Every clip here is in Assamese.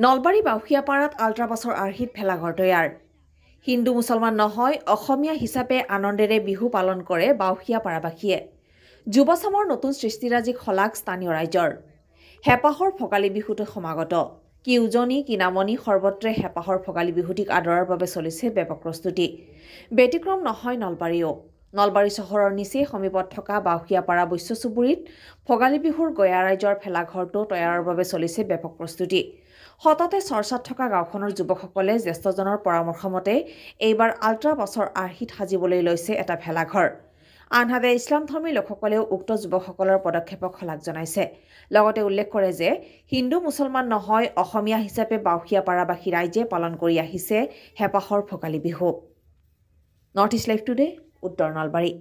নলবাৰী বাউসিয়াপাৰাত আল্ট্ৰাবাছৰ আৰ্হিত ভেলাঘৰ তৈয়াৰ। হিন্দু মুছলমান নহয়, অসমীয়া হিচাপে আনন্দেৰে বিহু পালন কৰে বাউসিয়াপাৰাবাসীয়ে। যুৱচামৰ নতুন সৃষ্টিৰাজিক শলাগ স্থানীয় ৰাইজৰ। হেঁপাহৰ ভোগালী বিহুটো সমাগত। কি উজনি কি নামনি সৰ্বত্ৰে হেঁপাহৰ ভোগালী বিহুটিক আদৰাৰ বাবে চলিছে ব্যাপক প্ৰস্তুতি। ব্যতিক্ৰম নহয় নলবাৰীও। নলবাৰী চহৰৰ নিচেই সমীপত থকা বাউসিয়াপাৰা বৈশ্য চুবুৰীত ভোগালী বিহুৰ গঞা ৰাইজৰ ভেলাঘৰটো তৈয়াৰৰ বাবে চলিছে ব্যাপক প্ৰস্তুতি। সততে চৰ্চাত থকা গাঁওখনৰ যুৱকসকলে জ্যেষ্ঠজনৰ পৰামৰ্শমতে এইবাৰ আল্ট্ৰাবাছৰ আৰ্হিত সাজিবলৈ লৈছে এটা ভেলাঘৰ। আনহাতে ইছলামধৰ্মী লোকসকলেও উক্ত যুৱকসকলৰ পদক্ষেপক শলাগ জনাইছে। লগতে উল্লেখ কৰে যে হিন্দু মুছলমান নহয়, অসমীয়া হিচাপে বাউসিয়াপাৰাবাসী ৰাইজে পালন কৰি আহিছে হেঁপাহৰ Bhogali Bihu. North east live today, উত্তৰ নলবাৰী।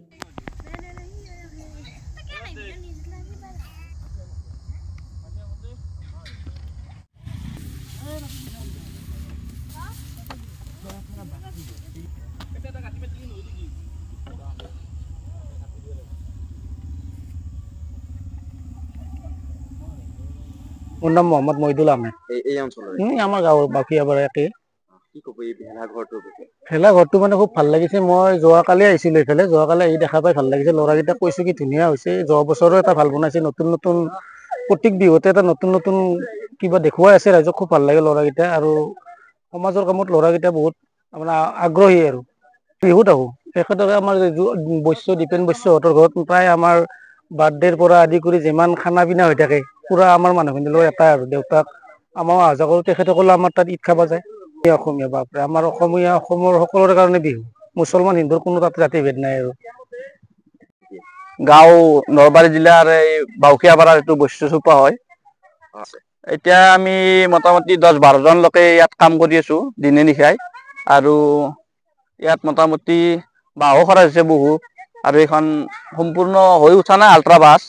মোৰ নাম মোহাম্মদ মহিদুল আহমেদ। আমাৰ গাঁৱৰ বাউসিয়াপাৰা একে। ভেলাঘৰটো মানে খুব ভাল লাগিছে। মই যোৱাকালি আহিছিলোঁ এইফালে, যোৱাকালি আহি দেখা পাই ভাল লাগিছে। ল'ৰাকেইটাক কৈছোঁ কি ধুনীয়া হৈছে। যোৱা বছৰো এটা ভাল বনাইছে, নতুন নতুন প্ৰত্যেক বিহুতে এটা নতুন নতুন কিবা দেখুৱাই আছে ৰাইজক। খুব ভাল লাগে ল'ৰাকেইটা, আৰু সমাজৰ কামত ল'ৰাকেইটা বহুত মানে আগ্ৰহী। আৰু বিহুত আহোঁ তেখেতকে আমাৰ দীপেন বৈশ্যহঁতৰ ঘৰত প্ৰায় আমাৰ বাৰ্থডেৰ পৰা আদি কৰি যিমান খানা পিনা হৈ থাকে পুৰা আমাৰ মানুহখিনিৰ লগত এটাই। আৰু দেউতাক আমাৰ অহা যোৱা কৰোঁ, তেখেতসকলে আমাৰ তাত ঈদ খাব যায়। অসমীয়া বাপৰে, আমাৰ অসমীয়া অসমৰ সকলোৰে কাৰণে বিহু। মুছলমান হিন্দুৰ কোনো তাত জাতিভেদ নাই। আৰু গাঁও নলবাৰী জিলাৰ এই বাউসিয়াপাৰাৰ এইটো বৈশ্য চুপা হয়। এতিয়া আমি মোটামুটি 10-12 জন লোকে ইয়াত কাম কৰি আছো দিনে নিশাই। আৰু ইয়াত মোটামুটি বাঁহো খৰচ হৈছে বহু। আৰু এইখন সম্পূৰ্ণ হৈ উঠা নাই আল্ট্ৰাবাছ,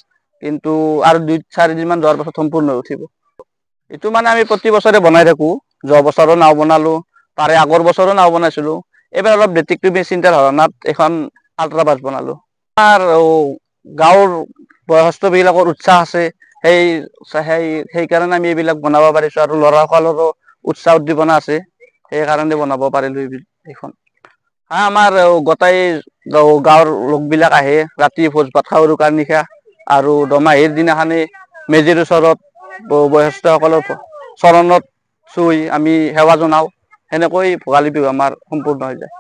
কিন্তু আৰু 2-4 দিন মান যোৱাৰ পাছত সম্পূৰ্ণ হৈ উঠিব। এইটো মানে আমি প্ৰতি বছৰে বনাই থাকো। যোৱা বছৰো নাও বনালো, তাৰে আগৰ বছৰো নাও বনাইছিলো। এইবাৰ অলপ ব্যতিক্ৰমী চিন্তা ধাৰণাত এখন আল্ট্ৰাবাছ বনালো। আমাৰ গাঁৱৰ বয়সস্থ বিলাকৰ উৎসাহ আছে, সেইকাৰণে আমি এইবিলাক বনাব পাৰিছো। আৰু ল'ৰাসকলৰো উৎসাহ উদ্দীপনা আছে, সেইকাৰণে বনাব পাৰিলো এইখন। আমাৰ গোটেই গাঁৱৰ লোকবিলাক আহে ৰাতি ভোজ ভাত খাওঁ উৰুকাৰ নিশা। আৰু দোমাহীৰ দিনাখনি মেজিৰ ওচৰত বয়সস্থসকলৰ চৰণত চুই আমি সেৱা জনাওঁ। সেনেকৈ ভোগালী বিহু আমাৰ সম্পূৰ্ণ হৈ যায়।